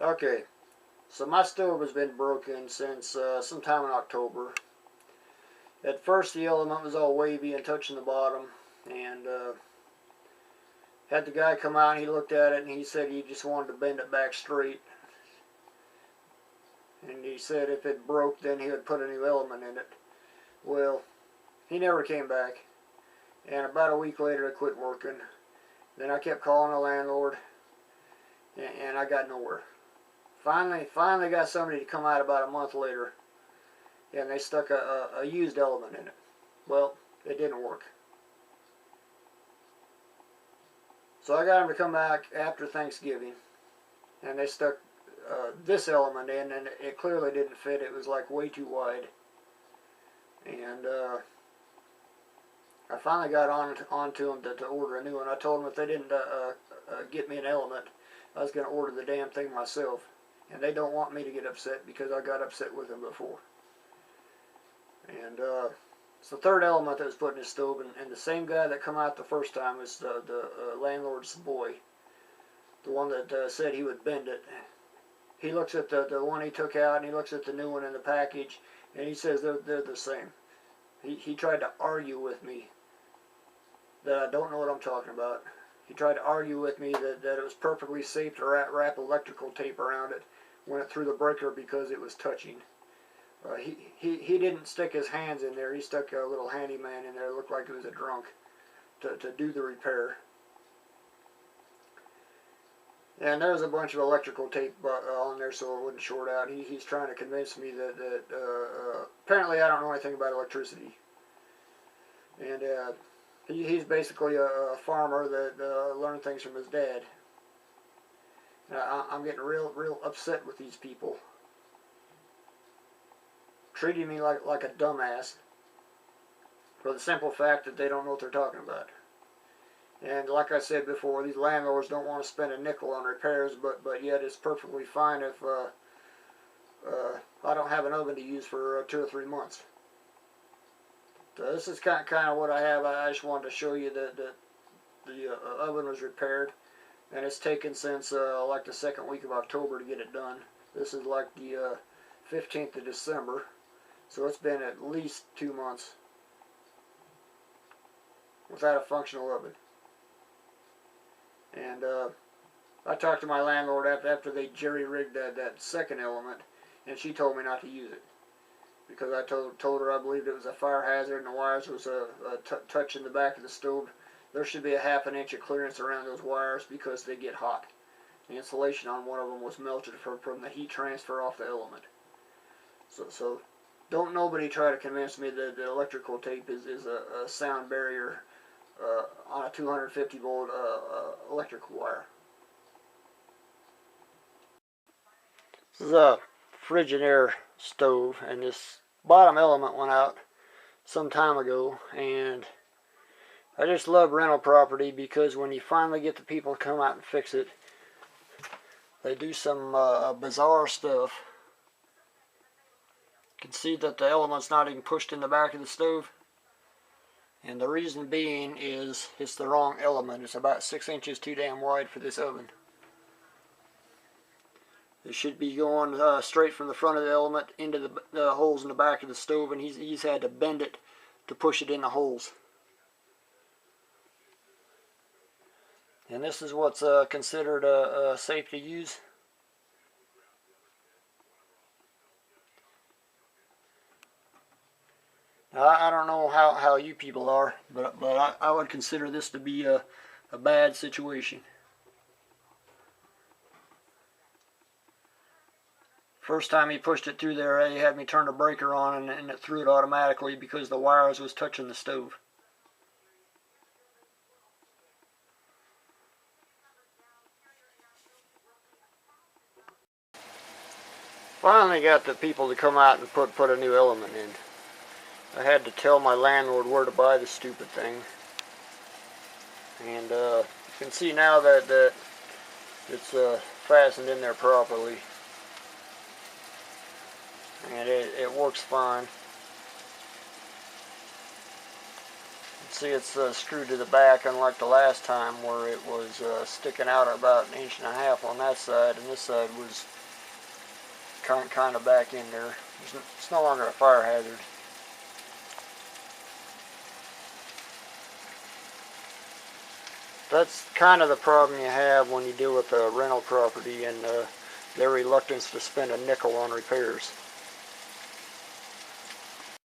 Okay, so my stove has been broken since sometime in October. At first the element was all wavy and touching the bottom, and had the guy come out and he looked at it and he said he just wanted to bend it back straight. And he said if it broke then he would put a new element in it. Well, he never came back, and about a week later it quit working. Then I kept calling the landlord, and I got nowhere. Finally got somebody to come out about a month later, and they stuck a used element in it. Well, it didn't work. So I got them to come back after Thanksgiving, and they stuck this element in, and it clearly didn't fit. It was like way too wide. And I finally got onto them to order a new one. I told them if they didn't get me an element, I was going to order the damn thing myself. And they don't want me to get upset because I got upset with them before. And it's the third element that was put in his stove, and the same guy that come out the first time is the landlord's boy, the one that said he would bend it. He looks at the one he took out, and he looks at the new one in the package, and he says they're the same. He tried to argue with me that I don't know what I'm talking about. He tried to argue with me that it was perfectly safe to wrap electrical tape around it when it threw the breaker because it was touching. He didn't stick his hands in there. He stuck a little handyman in there. It looked like he was a drunk to do the repair. And there was a bunch of electrical tape on there so it wouldn't short out. He's trying to convince me that apparently I don't know anything about electricity. And he's basically a farmer that learned things from his dad. I'm getting real upset with these people. Treating me like a dumbass for the simple fact that they don't know what they're talking about. And like I said before, these landlords don't want to spend a nickel on repairs, but yet it's perfectly fine if I don't have an oven to use for 2 or 3 months. So this is kind of what I have. I just wanted to show you that the oven was repaired, and it's taken since like the second week of October to get it done. This is like the 15th of December, so it's been at least 2 months without a functional oven. And I talked to my landlord after they jerry-rigged that second element, and she told me not to use it. Because I told her I believed it was a fire hazard and the wires was touching the back of the stove. There should be a ½ an inch of clearance around those wires because they get hot. The insulation on one of them was melted from the heat transfer off the element. So don't nobody try to convince me that the electrical tape is a sound barrier on a 250 volt electrical wire. This is a Frigidaire stove, and this bottom element went out some time ago, and I just love rental property because when you finally get the people to come out and fix it, they do some bizarre stuff. You can see that the element's not even pushed in the back of the stove, and the reason being is it's the wrong element. It's about 6 inches too damn wide for this oven. It should be going straight from the front of the element into the holes in the back of the stove, and he's had to bend it to push it in the holes. And this is what's considered safe to use. Now, I don't know how you people are, but I would consider this to be a bad situation. First time he pushed it through there, he had me turn the breaker on, and it threw it automatically because the wires was touching the stove. Finally got the people to come out and put a new element in. I had to tell my landlord where to buy the stupid thing. And you can see now that it's fastened in there properly. And it works fine. See, it's screwed to the back, unlike the last time where it was sticking out about 1.5 inches on that side, and this side was kind of back in there. It's no longer a fire hazard. That's kind of the problem you have when you deal with a rental property and their reluctance to spend a nickel on repairs.